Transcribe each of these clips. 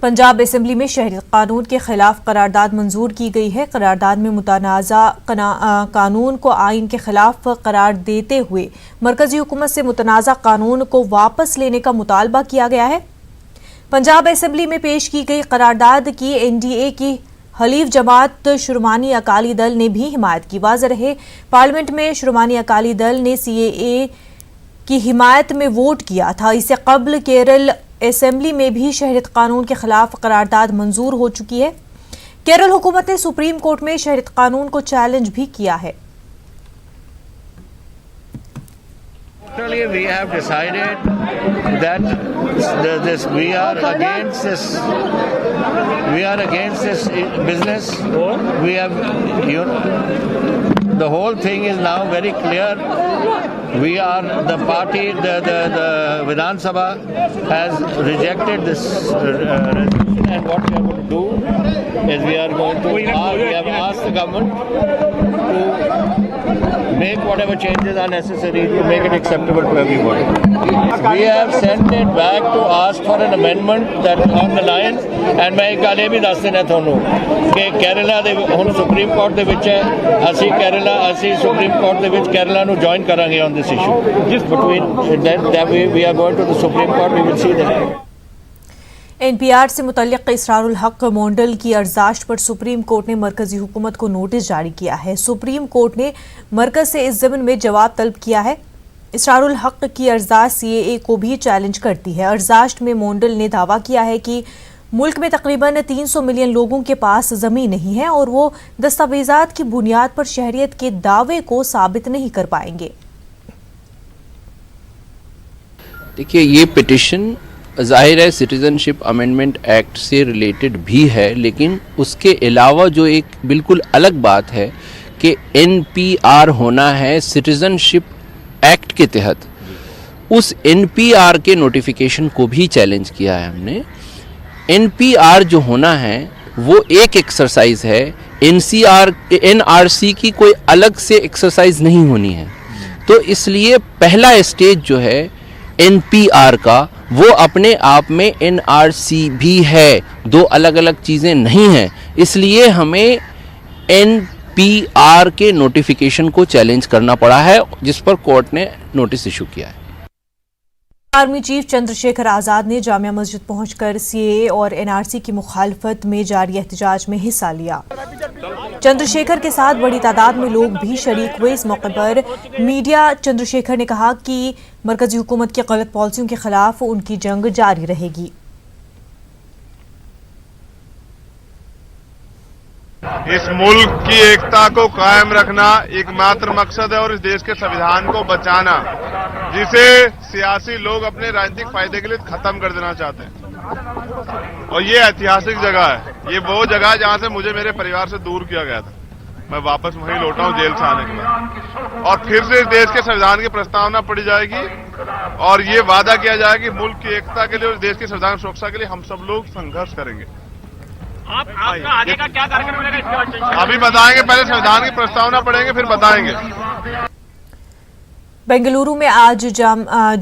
Punjab assembly में शहरियत कानून के खिलाफ करारदाद मंजूर की गई है। करारदाद में मुतनाज़ा कानून को आइन के खिलाफ करार देते हुए मरकजी हुकूमत से मुतनाज़ा कानून को वापस लेने का मुतालबा किया गया है। पंजाब असेंबली में पेश की गई करारदाद की एनडीए की हलीफ जमात शुरमानी अकाली दल ने भी हिमायत की। वाज़ेह रहे, पार्लियामेंट में शुरमानी अकाली दल ने सीएए की हिमायत में वोट किया था। इससे कबल केरल असेंबली में भी शहरियत कानून के खिलाफ करारदाद मंजूर हो चुकी है। केरल हुकूमत ने सुप्रीम कोर्ट में शहरियत कानून को चैलेंज भी किया है। We have decided that we are against this business. We have the whole thing is now very clear. We are the party, the Vidhan Sabha has rejected this resolution, and what we are going to do is we have asked the government to make whatever changes are necessary to make it acceptable to everybody. We have sent it back to ask for an amendment that on the line, and मैं एक गल ये भी दस देना थानू कि केरला दे हुण सुप्रीम कोर्ट दे विच है, ਅਸੀਂ सुप्रीम कोर्ट दे विच केरला नू ज्वाइन करांगे on this issue. Just between that we are going to the Supreme Court, we will see that. NPR से मुतल्लिक़ इसरारुल हक मोंडल की अर्जाश्त पर सुप्रीम कोर्ट ने मरकजी हुकूमत को नोटिस जारी किया है। सुप्रीम कोर्ट ने मरकज से इस ज़मन में जवाब तलब किया है। इसरारुल हक की अर्जाश्त सीएए को भी चैलेंज करती है। अर्जाश्त में मोंडल ने दावा किया है कि मुल्क में तकरीबन 300 मिलियन लोगों के पास ज़मीन नहीं है और वो दस्तावेज़ात की बुनियाद पर शहरियत के दावे को साबित नहीं कर पाएंगे। देखिए, ये पिटिशन ज़ाहिर है सिटीज़नशिप अमेंडमेंट एक्ट से रिलेटेड भी है, लेकिन उसके अलावा जो एक बिल्कुल अलग बात है कि एनपीआर होना है सिटीज़नशिप एक्ट के तहत, उस एनपीआर के नोटिफिकेशन को भी चैलेंज किया है हमने। एनपीआर जो होना है वो एक एक्सरसाइज है, एनआरसी की कोई अलग से एक्सरसाइज नहीं होनी है। तो इसलिए पहला स्टेज जो है एनपीआर का वो अपने आप में एनआरसी भी है, दो अलग अलग चीज़ें नहीं हैं। इसलिए हमें एनपीआर के नोटिफिकेशन को चैलेंज करना पड़ा है, जिस पर कोर्ट ने नोटिस इशू किया है। आर्मी चीफ चंद्रशेखर आज़ाद ने जामिया मस्जिद पहुंचकर सीएए और एनआरसी की मुखालफत में जारी एहतजाज में हिस्सा लिया। चंद्रशेखर के साथ बड़ी तादाद में लोग भी शरीक हुए। इस मौके पर मीडिया चंद्रशेखर ने कहा कि मरकजी हुकूमत की गलत पॉलिसियों के खिलाफ उनकी जंग जारी रहेगी। इस मुल्क की एकता को कायम रखना एकमात्र मकसद है और इस देश के संविधान को बचाना, जिसे सियासी लोग अपने राजनीतिक फायदे के लिए खत्म कर देना चाहते हैं। और ये ऐतिहासिक जगह है, ये वो जगह है जहां से मुझे मेरे परिवार से दूर किया गया था। मैं वापस वहीं लौटा हूं जेल से आने के बाद, और फिर से इस देश के संविधान की प्रस्तावना पढ़ी जाएगी और ये वादा किया जाएगा कि मुल्क की एकता के लिए और देश की संविधान सुरक्षा के लिए हम सब लोग संघर्ष करेंगे। आपका आगे का क्या कार्यक्रम रहेगा? अभी बताएंगे, पहले संविधान की प्रस्तावना पढ़ेंगे फिर बताएंगे। बेंगलुरु में आज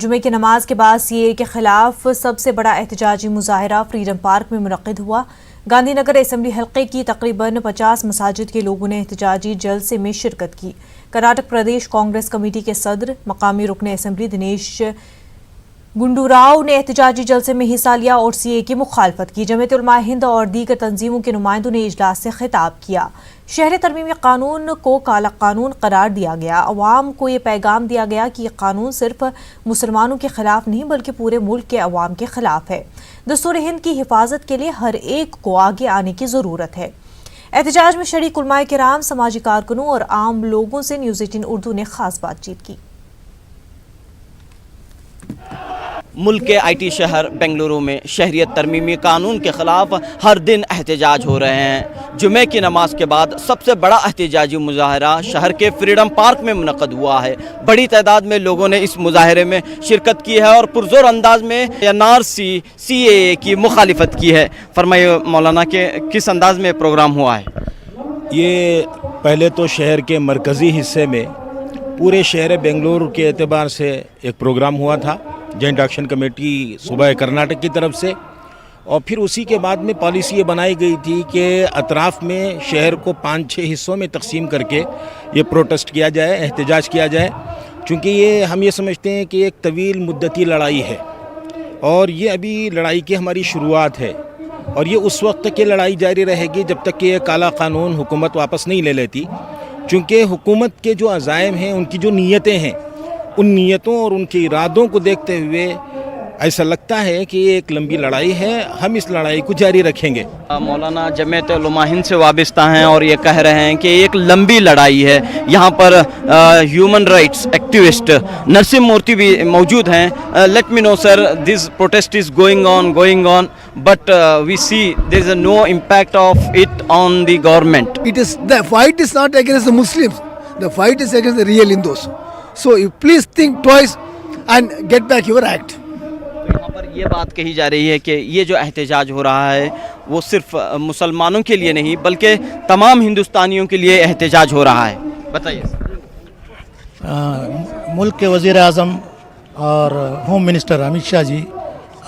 जुमे की नमाज के बाद सीएए के खिलाफ सबसे बड़ा एहतजाजी मुजाहरा फ्रीडम पार्क में मुनक्किद हुआ। गांधीनगर असेंबली हल्के की तकरीबन 50 मसाजिद के लोगों ने एहतजाजी जलसे में शिरकत की। कर्नाटक प्रदेश कांग्रेस कमेटी के सदर मकामी रुकन असेंबली दिनेश गुंडूराव ने एहतजाजी जलसे में हिस्सा लिया और सीएए की मुखालफत की। जमीयत उलमा हिंद और दीगर तंजीमों के नुमाइंदों ने इजलास से खिताब किया। शहरी तरमीमी कानून को काला कानून करार दिया गया। अवाम को ये पैगाम दिया गया कि ये कानून सिर्फ मुसलमानों के खिलाफ नहीं बल्कि पूरे मुल्क के अवाम के खिलाफ है। दस्तूर हिंद की हिफाजत के लिए हर एक को आगे आने की ज़रूरत है। एहतजाज में शरीक उलमाए किराम, समाजी कारकुनों और आम लोगों से न्यूज़ 18 उर्दू ने खास बातचीत की। मुल्क के आईटी शहर बेंगलुरु में शहरियत तरमीमी कानून के ख़िलाफ़ हर दिन एहतजाज हो रहे हैं। जुमे की नमाज के बाद सबसे बड़ा एहतजाजी मुजाहरा शहर के फ्रीडम पार्क में मुनक़्क़द हुआ है। बड़ी तादाद में लोगों ने इस मुजाहरे में शिरकत की है और पुरज़ोर अंदाज में एनआरसी सीएए की मुखालिफत की है। फरमाइए मौलाना के किस अंदाज में प्रोग्राम हुआ है? ये पहले तो शहर के मरकज़ी हिस्से में पूरे शहर बेंगलुरु के एतबार से एक प्रोग्राम हुआ था जॉइंट एक्शन कमेटी सूबा कर्नाटक की तरफ से, اور پھر اسی کے بعد میں پالیسی یہ بنائی گئی تھی کہ اطراف میں شہر کو 5-6 حصوں میں تقسیم کر کے یہ پروٹیسٹ کیا جائے، احتجاج کیا جائے، چونکہ یہ ہم یہ سمجھتے ہیں کہ ایک طویل مدتی لڑائی ہے اور یہ ابھی لڑائی کی ہماری شروعات ہے، اور یہ اس وقت تک یہ لڑائی جاری رہے گی جب تک کہ یہ کالا قانون حکومت واپس نہیں لے لیتی، چونکہ حکومت کے جو عزائم ہیں، ان کی جو نیتیں ہیں، ان نیتوں اور ان کے ارادوں کو دیکھتے ہوئے ایسا لگتا ہے کہ یہ ایک لمبی لڑائی ہے، ہم اس لڑائی کو جاری رکھیں گے۔ مولانا جمعیت علماء ہند سے وابستہ ہیں اور یہ کہہ رہے ہیں کہ ایک لمبی لڑائی ہے۔ یہاں پر human rights activist Narsim Murthy بھی موجود ہیں۔ Let me know sir, this protest is going on but we see there is no impact of it on the government. The fight is not against the Muslims, the fight is against the real Hindus. So you please think twice and get back your act. یہاں پر یہ بات کہی جا رہی ہے کہ یہ جو احتجاج ہو رہا ہے وہ صرف مسلمانوں کے لیے نہیں بلکہ تمام ہندوستانیوں کے لیے احتجاج ہو رہا ہے۔ بتائیے۔ ملک کے وزیر اعظم اور ہوم منسٹر امت شاہ جی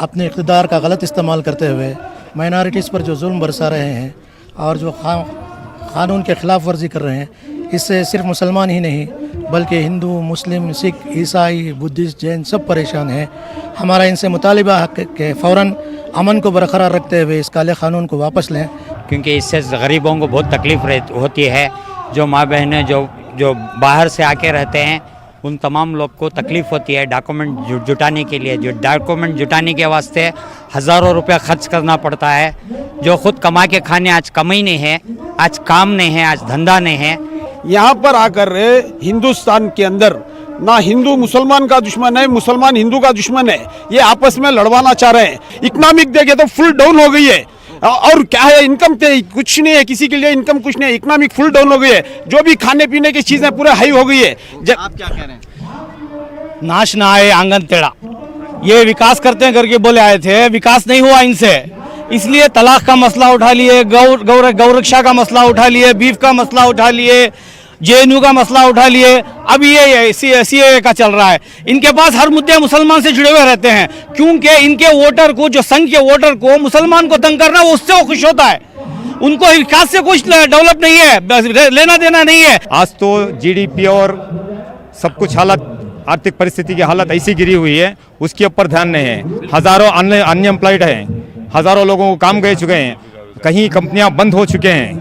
اپنے اقتدار کا غلط استعمال کرتے ہوئے مائنارٹیز پر جو ظلم برسا رہے ہیں اور جو قانون کے خلاف ورزی کر رہے ہیں، اس سے صرف مسلمان ہی نہیں بلکہ ہندو، مسلم، سکھ، عیسائی، بدھسٹ، جین سب پریشان ہیں۔ ہمارا ان سے مطالبہ ہے کہ فوراً امن کو برقرار رکھتے ہوئے اس کالے قانون کو واپس لیں، کیونکہ اس سے غریبوں کو بہت تکلیف ہوتی ہے۔ جو ماں بہنیں جو باہر سے آ کے رہتے ہیں ان تمام لوگ کو تکلیف ہوتی ہے ڈاکومنٹ جٹانے کے لیے۔ جو ڈاکومنٹ جٹانے کے واسطے ہزاروں روپے خرچ کرنا پڑتا ہے۔ جو خود کما کے کھانے آج کمائی نہیں ہے، آج کام نہیں ہے، آج دھندا نہیں ہے۔ یہاں پر آ کر ہندوستان کے اندر نہ ہندو مسلمان کا دشمن ہے، مسلمان ہندو کا دشمن ہے، یہ آپس میں لڑوانا چاہ رہے ہیں۔ اکنامک دیکھے تو فل ڈاؤن ہو گئی ہے، اور کیا ہے انکم کچھ نہیں ہے، کسی کے لیے انکم کچھ نہیں ہے، اکنامک فل ڈاؤن ہو گئی ہے۔ جو بھی کھانے پینے کی چیزیں پورے ہائی ہو گئی ہے۔ آپ کیا کہہ رہے ہیں؟ ناش نہ آئے آنگن ٹیڑھا، یہ وکاس کرتے ہیں کر کے بولے آئے تھے، وکاس نہیں ہوا ان سے، اس لیے طلاق کا مسئلہ اٹھا لیے، گورکشا کا مسئلہ اٹھا لیے، بیف کا مسئلہ اٹھا لیے، JNU کا مسئلہ اٹھا لیے، اب یہ CAA کا چل رہا ہے۔ ان کے پاس ہر مدعے مسلمان سے جڑے ہوئے رہتے ہیں، کیونکہ ان کے ووٹر کو، جو سنگھ کے ووٹر کو مسلمان کو تنگ کرنا، اس سے وہ خوش ہوتا ہے۔ ان کو وکاس سے کچھ ڈیولپ نہیں ہے، لینا دینا نہیں ہے۔ آج تو GDP اور سب کچھ حالت، آرتھک پریستھتی کی حالت ایسی گری ہوئی ہے، اس کے اوپر دھیان نہیں ہے۔ ہزاروں ان امپلائڈ ہیں، ہزاروں لوگوں کو کام گئے چکے ہیں، کہیں کمپنیاں بند ہو چکے ہیں۔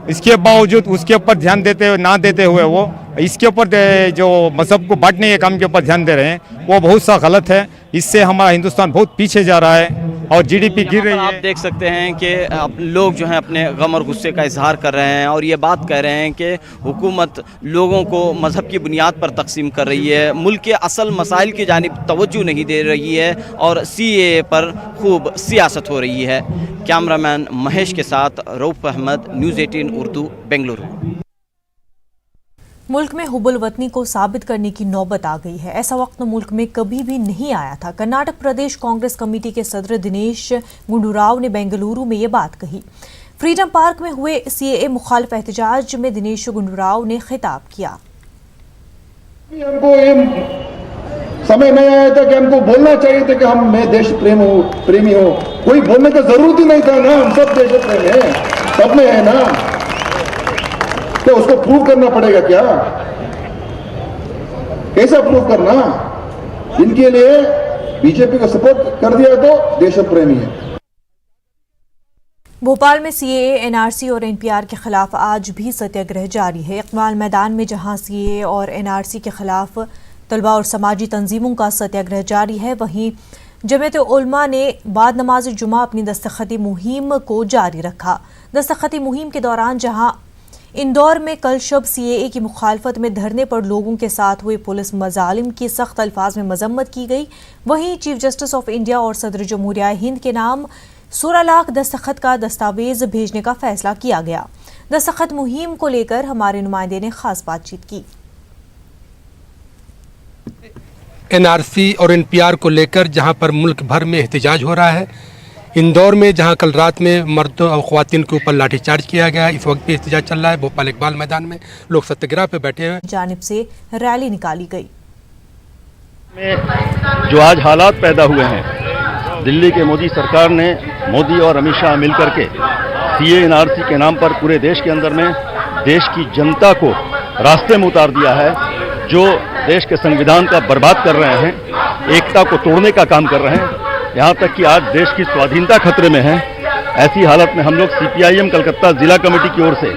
اس کے باوجود اس کے اوپر دھیان نہ دیتے ہوئے وہ اس کے اوپر جو مذہب کو بانٹنے کے کام کے اوپر دھیان دے رہے ہیں، وہ بہت سا غلط ہے۔ اس سے ہمارا ہندوستان بہت پیچھے جا رہا ہے اور GDP گر رہی ہے۔ آپ دیکھ سکتے ہیں کہ لوگ جو ہیں اپنے غم اور غصے کا اظہار کر رہے ہیں اور یہ بات کہہ رہے ہیں کہ حکومت لوگوں کو مذہب کی بنیاد پر تقسیم کر رہی ہے، ملک کے اصل مسائل کی جانب توجہ نہیں دے رہی ہے اور CAA پر خوب سیاست ہو رہی ہے۔ کیمرہ مین مہیش کے ساتھ رؤف احمد، نیوز 18 اردو، بنگلورو۔ ملک میں حب الوطنی کو ثابت کرنے کی نوبت آ گئی ہے۔ ایسا وقت ملک میں کبھی بھی نہیں آیا تھا۔ کرناٹک پردیش کانگریس کمیٹی کے صدر دنیش گنڈو راؤ نے بنگلورو میں یہ بات کہی۔ فریڈم پارک میں ہوئے CAA مخالف احتجاج میں دنیش گنڈو راؤ نے خطاب کیا۔ ہم کو یہ سمجھ نہیں آیا تھا کہ ہم کو بولنا چاہیے تھا کہ میں دیش پریمی ہوں، کوئی بولنے کا ضرورت ہی نہیں تھا نا، ہم سب دیش پریمی ہیں، سب میں ہے نا، تو اس کو پروو کرنا پڑے گا کیا؟ کیسا پروو کرنا؟ جن کے لیے BJP کو سپورٹ کر دیا تو دیش پریمی ہے۔ بھوپال میں CAA، NRC اور NPR کے خلاف آج بھی ستیہ گرہ جاری ہے۔ اقبال میدان میں جہاں CAA اور NRC کے خلاف طلباء اور سماجی تنظیموں کا ستیہ گرہ جاری ہے، وہیں جمعیت علماء نے بعد نماز جمعہ اپنی دستخطی مہم کو جاری رکھا۔ دستخطی مہم کے دوران جہاں اندور میں کل شب CAA کی مخالفت میں دھرنے پر لوگوں کے ساتھ ہوئے پولیس مظالم کی سخت الفاظ میں مذمت کی گئی، وہیں چیف جسٹس آف انڈیا اور صدر جمہوریہ ہند کے نام 16 لاکھ دستخط کا دستاویز بھیجنے کا فیصلہ کیا گیا۔ دستخط مہم کو لے کر ہمارے نمائندے نے خاص بات چیت کی۔ NRC اور NPR کو لے کر جہاں پر ملک بھر میں احتجاج ہو رہا ہے، اندور میں جہاں کل رات میں مردوں اور خواتین کے اوپر لاٹھی چارج کیا گیا، اس وقت بھی احتجاج چل رہا ہے۔ بھوپال اقبال میدان میں لوگ ستیہ گرہ پہ بیٹھے ہوئے، جانب سے ریلی نکالی گئی۔ جو آج حالات پیدا ہوئے ہیں दिल्ली के मोदी सरकार ने, मोदी और अमित शाह मिलकर के CA NRC के नाम पर पूरे देश के अंदर में देश की जनता को रास्ते में उतार दिया है, जो देश के संविधान का बर्बाद कर रहे हैं, एकता को तोड़ने का काम कर रहे हैं, यहाँ तक कि आज देश की स्वाधीनता खतरे में है। ऐसी हालत में हम लोग CPIM कलकत्ता जिला कमेटी की ओर से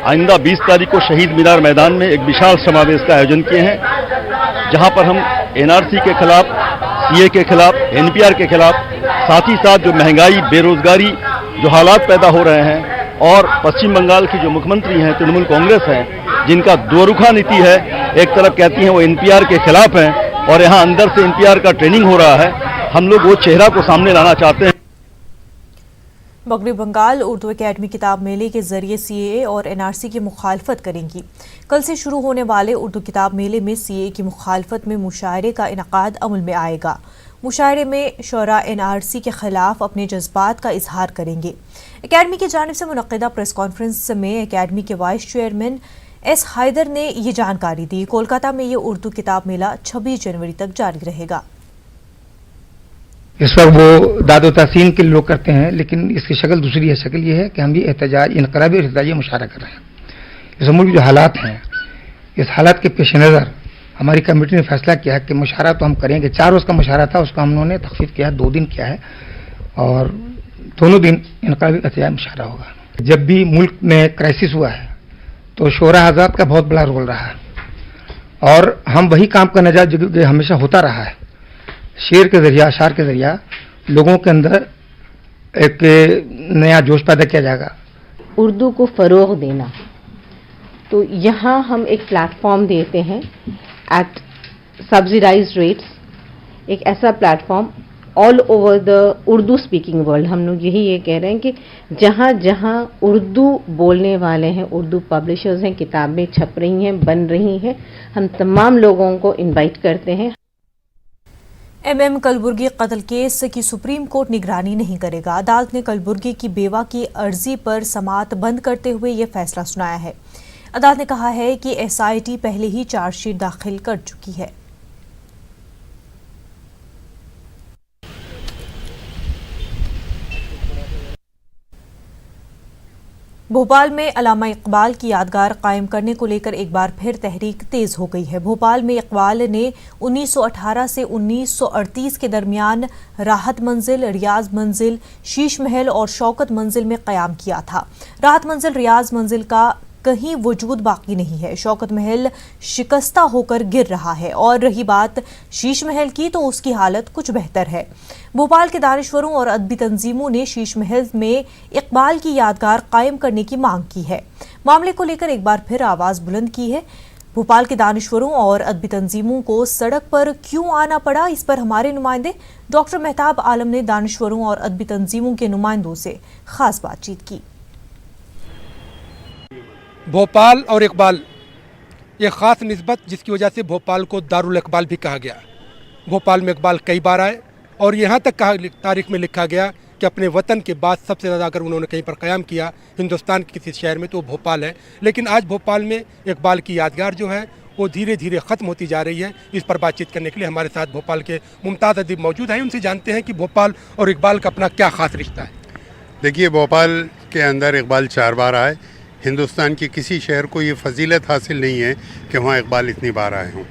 आइंदा 20 तारीख को शहीद मीनार मैदान में एक विशाल समावेश का आयोजन किए हैं, जहां पर हम NRC के खिलाफ, CA के खिलाफ, NPR के खिलाफ, साथ ही साथ जो महंगाई, बेरोजगारी, जो हालात पैदा हो रहे हैं, और पश्चिम बंगाल की जो मुख्यमंत्री हैं, तृणमूल कांग्रेस हैं, जिनका दोरुखा नीति है, एक तरफ कहती हैं वो NPR के खिलाफ हैं और यहाँ अंदर से NPR का ट्रेनिंग हो रहा है, हम लोग वो चेहरा को सामने लाना चाहते हैं। मगरबी बंगाल उर्दू एकेडमी किताब मेले के जरिए CAA और NRC की मुखालफत करेंगी। कल से शुरू होने वाले उर्दू किताब मेले में CAA की मुखालफत में मुशायरे का इनकाद अमल में आएगा। मुशायरे में शोरा NRC के खिलाफ अपने जज्बात का इजहार करेंगे। एकेडमी की जानिब से मुनक्किदा प्रेस कॉन्फ्रेंस में एकेडमी के वाइस चेयरमैन S. हैदर ने ये जानकारी दी। कोलकाता में ये उर्दू किताब मेला 26 जनवरी तक जारी रहेगा। इस वक्त वो दादो तहसीन के लोग करते हैं, लेकिन इसकी शक्ल दूसरी है। शक्ल ये है कि हम भी एहतजाज, इनकलाबी और एहतजाजी मुशायरा कर रहे हैं। इस मुल्क जो हालात हैं, इस हालात के पेश नज़र हमारी कमेटी ने फैसला किया कि मुशायरा तो हम करेंगे। 4 रोज़ का मुशायरा था, उसका हम लोगों ने तखफीफ किया, 2 दिन किया है, और दोनों दिन इनकलाबी एहतजाजी मुशायरा होगा। जब भी मुल्क में क्राइसिस हुआ है तो शोरा आज़ाद का बहुत बड़ा रोल रहा है, और हम वही काम करना चाहिए जो हमेशा होता रहा है। शेर के जरिया, अशार के जरिया लोगों के अंदर एक नया जोश पैदा किया जाएगा। उर्दू को फ़रोग़ देना, तो यहाँ हम एक प्लेटफॉर्म देते हैं एट सब्सिडाइज्ड रेट्स, एक ऐसा platform all over the Urdu speaking world. हम लोग यही ये कह रहे हैं कि जहाँ जहाँ उर्दू बोलने वाले हैं, उर्दू पब्लिशर्स हैं, किताबें छप रही हैं, बन रही हैं, हम तमाम लोगों को इनवाइट करते हैं। MM कलबुर्गी कत्ल केस की सुप्रीम कोर्ट निगरानी नहीं करेगा। अदालत ने कलबुर्गी की बेवा की अर्जी पर समाअत बंद करते हुए ये फैसला सुनाया है। अदालत ने कहा है कि SIT पहले ही चार्जशीट दाखिल कर चुकी है। भोपाल में अल्लामा इकबाल की यादगार कायम करने को लेकर एक बार फिर तहरीक तेज हो गई है। भोपाल में इकबाल ने 1918 से 1938 के दरमियान राहत मंजिल, रियाज मंजिल, शीश महल और शौकत मंजिल में क़याम किया था। राहत मंजिल, रियाज मंजिल का कहीं वजूद बाकी नहीं है। शौकत महल शिकस्ता होकर गिर रहा है, और रही बात शीश महल की तो उसकी हालत कुछ बेहतर है। भोपाल के दानिश्वरों और अदबी तंजीमों ने शीश महल में इकबाल की यादगार कायम करने की मांग की है। मामले को लेकर एक बार फिर आवाज बुलंद की है। भोपाल के दानिश्वरों और अदबी तंजीमों को सड़क पर क्यों आना पड़ा, इस पर हमारे नुमाइंदे डॉक्टर मेहताब आलम ने दानिश्वरों और अदबी तंजीमों के नुमाइंदों से खास बातचीत की। भोपाल और इकबाल एक ख़ास निस्बत, जिसकी वजह से भोपाल को दारुल इकबाल भी कहा गया। भोपाल में इकबाल कई बार आए, और यहाँ तक कहा तारीख में लिखा गया कि अपने वतन के बाद सबसे ज़्यादा अगर उन्होंने कहीं पर क़याम किया हिंदुस्तान के किसी शहर में तो भोपाल है। लेकिन आज भोपाल में इकबाल की यादगार जो है वो धीरे धीरे ख़त्म होती जा रही है। इस पर बातचीत करने के लिए हमारे साथ भोपाल के मुमताज़ अदीब मौजूद हैं। उनसे जानते हैं कि भोपाल और इकबाल का अपना क्या ख़ास रिश्ता है। देखिए, भोपाल के अंदर इकबाल 4 बार आए। हिंदुस्तान के किसी शहर को ये फजीलत हासिल नहीं है कि वहाँ इकबाल इतनी बार आए हों।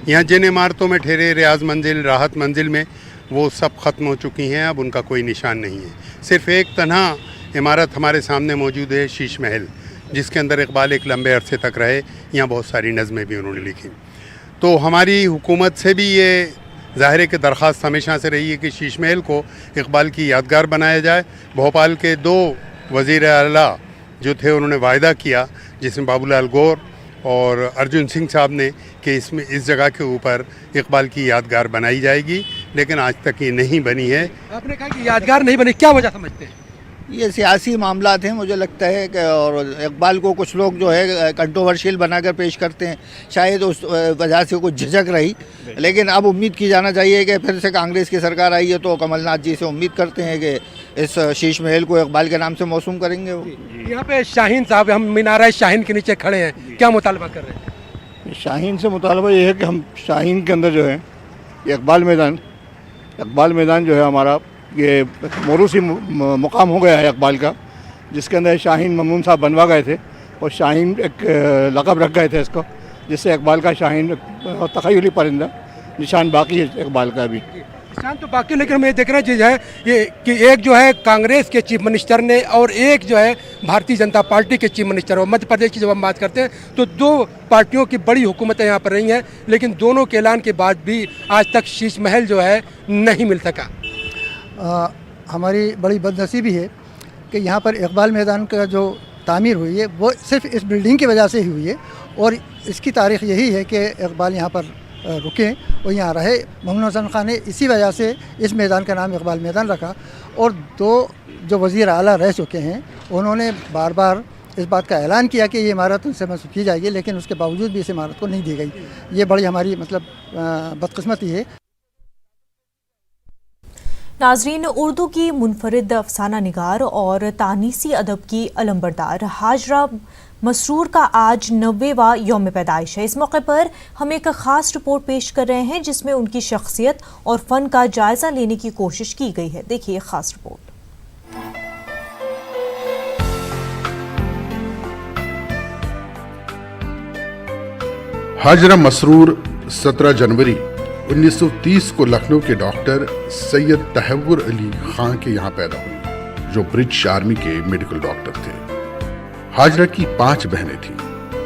यहाँ जिन इमारतों में ठहरे, रियाज मंजिल, राहत मंजिल में, वो सब ख़त्म हो चुकी हैं, अब उनका कोई निशान नहीं है। सिर्फ़ एक तन्हा इमारत हमारे सामने मौजूद है, शीश महल, जिसके अंदर इकबाल एक लंबे अरसे तक रहे। यहाँ बहुत सारी नज़में भी उन्होंने लिखी। तो हमारी हुकूमत से भी ये ज़ाहिर है कि दरख्वास्त हमेशा से रही है कि शीश महल को इकबाल की यादगार बनाया जाए। भोपाल के 2 वज़ीर आला जो थे, उन्होंने वायदा किया, जिसमें बाबूलाल गौर और अर्जुन सिंह साहब ने, कि इसमें इस जगह के ऊपर इकबाल की यादगार बनाई जाएगी, लेकिन आज तक ये नहीं बनी है। आपने कहा कि यादगार नहीं बनी, क्या वजह समझते हैं? ये सियासी मामलात हैं मुझे लगता है कि, और इकबाल को कुछ लोग जो है कंट्रोवर्शियल बनाकर पेश करते हैं, शायद उस वजह से कुछ झिझक रही। लेकिन अब उम्मीद की जाना चाहिए कि फिर से कांग्रेस की सरकार आई है तो कमलनाथ जी से उम्मीद करते हैं कि इस शीश महल को इकबाल के नाम से मौसूम करेंगे। वो यहाँ पे शाहीन साहब, हम मीनारा शाहीन के नीचे खड़े हैं, क्या मुतालबा कर रहे हैं? शाहीन से मुतालबा ये है कि हम शाहीन के अंदर जो है इकबाल मैदान اقبال میدان جو ہے ہمارا یہ موروثی مقام ہو گیا ہے اقبال کا، جس کے اندر شاہین ممنون صاحب بنوا گئے تھے اور شاہین ایک لقب رکھ گئے تھے اس کو، جس سے اقبال کا شاہین تخیلی پرندہ نشان باقی ہے اقبال کا بھی. نشان تو باقی، لیکن ہمیں یہ دیکھنا چیز ہے یہ کہ ایک جو ہے کانگریس کے چیف منسٹر نے اور ایک جو ہے بھارتیہ جنتا پارٹی کے چیف منسٹر، اور مدھیہ پردیش کی جب ہم بات کرتے ہیں تو دو پارٹیوں کی بڑی حکومتیں یہاں پر رہی ہیں، لیکن دونوں کے اعلان کے بعد بھی آج تک شیش محل جو ہے نہیں مل سکا. ہماری بڑی بدنصیبی ہے کہ یہاں پر اقبال میدان کا جو تعمیر ہوئی ہے وہ صرف اس بلڈنگ کی وجہ سے ہی ہوئی ہے، اور اس کی تاریخ یہی ہے کہ اقبال یہاں پر رکیں اور یہاں رہے. محمد حسن خان نے اسی وجہ سے اس میدان کا نام اقبال میدان رکھا، اور دو جو وزیر اعلیٰ رہ چکے ہیں انہوں نے بار بار اس بات کا اعلان کیا کہ یہ عمارت ان سے منسوخ کی جائے گی، لیکن اس کے باوجود بھی اس عمارت کو نہیں دی گئی. یہ بڑی ہماری بدقسمتی ہے. ناظرین، اردو کی منفرد افسانہ نگار اور تانیسی ادب کی علمبردار ہاجرہ مسرور کا آج 90واں یوم پیدائش ہے. اس موقع پر ہم ایک خاص رپورٹ پیش کر رہے ہیں جس میں ان کی شخصیت اور فن کا جائزہ لینے کی کوشش کی گئی ہے. دیکھیے خاص رپورٹ. ہاجرہ مسرور 17 جنوری 1930 کو لکھنؤ کے ڈاکٹر سید تحور علی خان کے یہاں پیدا ہوئی، جو برٹش آرمی کے میڈیکل ڈاکٹر تھے. ہاجرہ کی 5 بہنیں تھیں.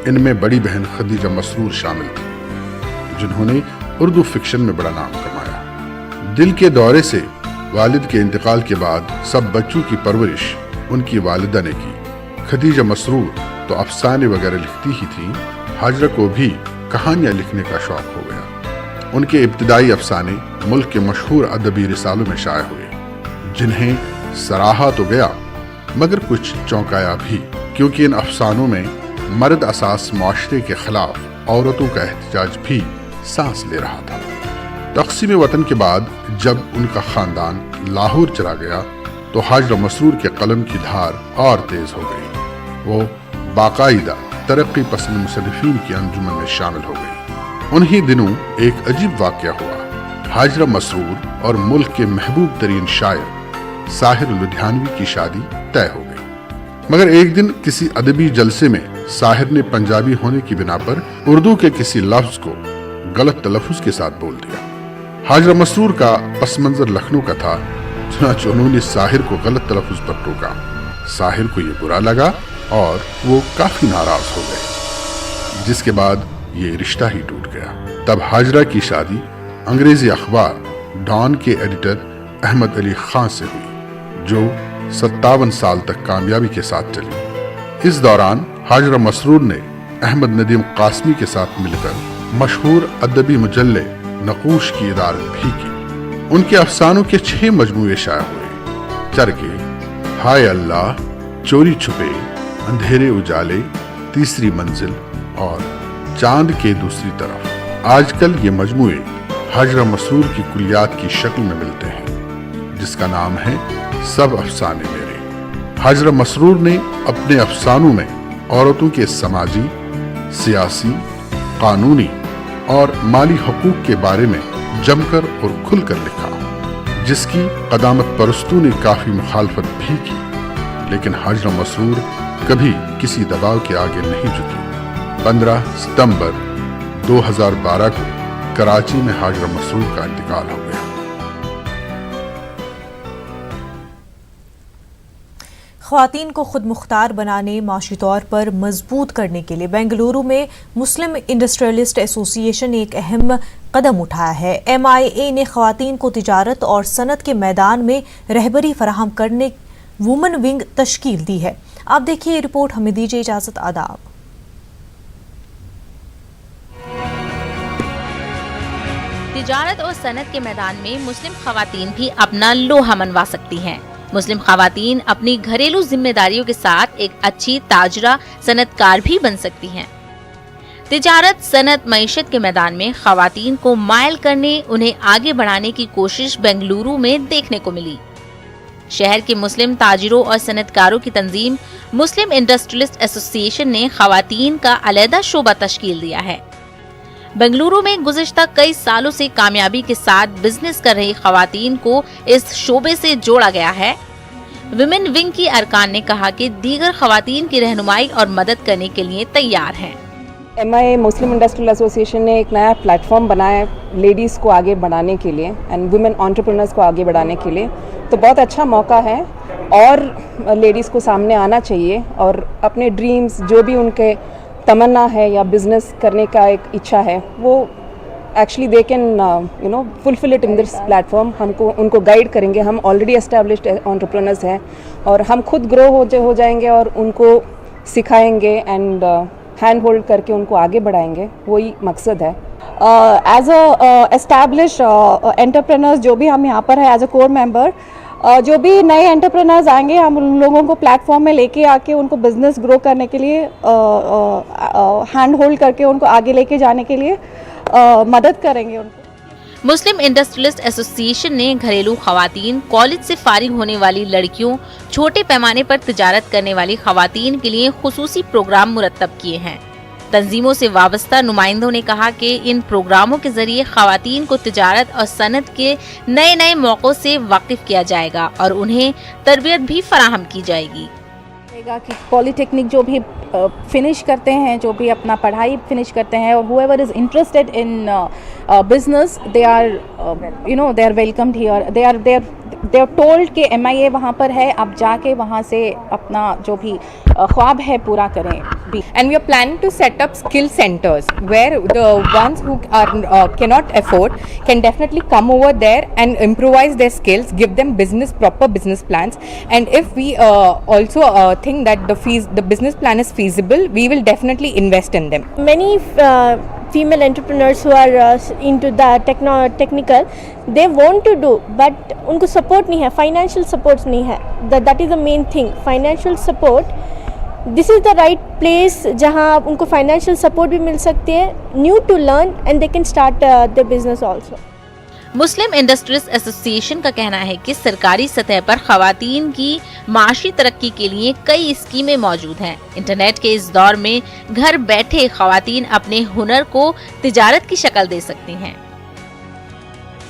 ان میں بڑی بہن خدیجہ مسرور شامل تھی، جنہوں نے اردو فکشن میں بڑا نام کمایا. دل کے دورے سے والد کے انتقال کے بعد سب بچوں کی پرورش ان کی والدہ نے کی. خدیجہ مسرور تو افسانے وغیرہ لکھتی ہی تھیں، ہاجرہ کو بھی کہانیاں لکھنے کا شوق ہو گیا. ان کے ابتدائی افسانے ملک کے مشہور ادبی رسالوں میں شائع ہوئے، جنہیں سراہا تو گیا مگر کچھ چونکایا بھی، کیونکہ ان افسانوں میں مرد اساس معاشرے کے خلاف عورتوں کا احتجاج بھی سانس لے رہا تھا. تقسیم وطن کے بعد جب ان کا خاندان لاہور چلا گیا تو ہاجرہ مسرور کے قلم کی دھار اور تیز ہو گئی. وہ باقاعدہ ترقی پسند مصنفین کی انجمن میں شامل ہو گئی. انہی دنوں ایک عجیب واقعہ ہوا. ہاجرہ مسرور اور ملک کے محبوب ترین شاعر ساحر لدھیانوی کی شادی طے ہو گئی، مگر ایک دن کسی ادبی جلسے میں ساحر نے پنجابی ہونے کی بنا پر اردو کے کسی لفظ کو غلط تلفظ کے ساتھ بول دیا. ہاجرہ مسرور کا پس منظر لکھنؤ کا تھا، چنانچہ انہوں نے ساحر کو غلط تلفظ پر ٹوکا. ساحر کو یہ برا لگا اور وہ کافی ناراض ہو گئے، جس کے بعد یہ رشتہ ہی ٹوٹ گیا. تب ہاجرہ کی شادی انگریزی اخبار ڈان کے ایڈیٹر احمد علی خان سے ہوئی، جو 57 سال تک کامیابی کے ساتھ چلی. اس دوران ہاجرہ مسرور نے احمد ندیم قاسمی کے ساتھ مل کر مشہور ادبی مجلے نقوش کی ادارت بھی کی. ان کے افسانوں کے 6 مجموعے شائع ہوئے: چرگے، ہائے اللہ، چوری چھپے، اندھیرے اجالے، تیسری منزل اور چاند کے دوسری طرف. آج کل یہ مجموعے ہاجرہ مسرور کی کلیات کی شکل میں ملتے ہیں، جس کا نام ہے سب افسانے میرے. ہاجرہ مسرور نے اپنے افسانوں میں عورتوں کے سماجی، سیاسی، قانونی اور مالی حقوق کے بارے میں جم کر اور کھل کر لکھا، جس کی قدامت پرستوں نے کافی مخالفت بھی کی، لیکن ہاجرہ مسرور کبھی کسی دباؤ کے آگے نہیں جھکی. 15 ستمبر 2012 کو کراچی میں ہاجرہ مسرور کا انتقال ہو گیا. خواتین کو خود مختار بنانے، معاشی طور پر مضبوط کرنے کے لیے بنگلورو میں مسلم انڈسٹریلسٹ ایسوسی ایشن نے ایک اہم قدم اٹھایا ہے. MIA نے خواتین کو تجارت اور صنعت کے میدان میں رہبری فراہم کرنے وومن ونگ تشکیل دی ہے. آپ دیکھیے یہ رپورٹ. ہمیں دیجیے اجازت. آداب. تجارت اور صنعت کے میدان میں مسلم خواتین بھی اپنا لوہا منوا سکتی ہیں. مسلم خواتین اپنی گھریلو ذمہ داریوں کے ساتھ ایک اچھی تاجرہ صنعت کار بھی بن سکتی ہیں. تجارت، صنعت، معیشت کے میدان میں خواتین کو مائل کرنے، انہیں آگے بڑھانے کی کوشش بنگلورو میں دیکھنے کو ملی. شہر کے مسلم تاجروں اور صنعت کاروں کی تنظیم مسلم انڈسٹریلسٹ ایسوسی ایشن نے خواتین کا علیحدہ شعبہ تشکیل دیا ہے. बेंगलुरु में गुज़िश्ता कई सालों से कामयाबी के साथ बिजनेस कर रही खवातीन को इस शोबे से जोड़ा गया है। विमेन विंग की अरकान ने कहा कि दीगर खवातीन की रहनुमाई और मदद करने के लिए तैयार हैं। MIA मुस्लिम इंडस्ट्रियल एसोसिएशन ने एक नया प्लेटफॉर्म बनाया है लेडीज़ को आगे बढ़ाने के लिए एंड वुमेन एंटरप्रेन्योर्स को आगे बढ़ाने के लिए, तो बहुत अच्छा मौका है और लेडीज़ को सामने आना चाहिए और अपने ड्रीम्स जो भी उनके तमन्ना है या बिजनेस करने का एक इच्छा है वो actually they can fulfil it in this platform. हमको उनको गाइड करेंगे, हम ऑलरेडी एस्टेब्लिश्ड एंटरप्रेन्योर्स हैं और हम खुद ग्रो हो जाएंगे और उनको सिखाएंगे एंड हैंड होल्ड करके उनको आगे बढ़ाएंगे, वही मकसद है। एज अ एस्टैब्लिश एंटरप्रेन्योर्स जो भी हम यहाँ पर है एज अ कोर मेंबर, जो भी नए एंटरप्रेन्योर्स आएंगे हम उन लोगों को प्लेटफॉर्म में लेके आके उनको बिजनेस ग्रो करने के लिए हैंड होल्ड करके उनको आगे लेके जाने के लिए मदद करेंगे उनको। मुस्लिम इंडस्ट्रियलिस्ट एसोसिएशन ने घरेलू खवातीन, कॉलेज से फारिग होने वाली लड़कियों, छोटे पैमाने पर तिजारत करने वाली खवातीन के लिए खुसूसी प्रोग्राम मुरत्तब किए हैं। तंजीमों से वाबस्ता नुमाइंदों ने कहा कि इन प्रोग्रामों के जरिए खवातीन को तिजारत और सनत के नए नए मौक़ों से वाकिफ किया जाएगा और उन्हें तरबियत भी फराहम की जाएगी। कि पॉलिटेक्निक जो भी फिनिश करते हैं, जो भी अपना पढ़ाई फिनिश करते हैं और whoever is interested in business, they are welcomed here. They are told कि MIA वहाँ पर है, आप जाके वहाँ से अपना जो भी ख्वाब है पूरा करें। And we are planning to set up skill centers where the ones who are cannot afford can definitely come over there and improvise their skills, give them proper business plans. And if we also think that the business plan is feasible, we will definitely invest in them. Many female entrepreneurs who are into the technical, they want to do, but उनको support नहीं है, financial support नहीं है. That is the main thing, financial support. This is the right place जहाँ उनको financial support भी मिल सकती है, new to learn and they can start their business also. Muslim industries association का कहना है कि सरकारी सतह पर खवातीन की माशी तरक्की के लिए कई स्कीमें मौजूद हैं। इंटरनेट के इस दौर में घर बैठे खवातीन अपने हुनर को तिजारत की शक्ल दे सकती हैं।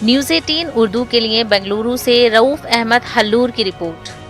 न्यूज़ 18 उर्दू के लिए बेंगलुरु से रऊफ अहमद हल्लूर की रिपोर्ट।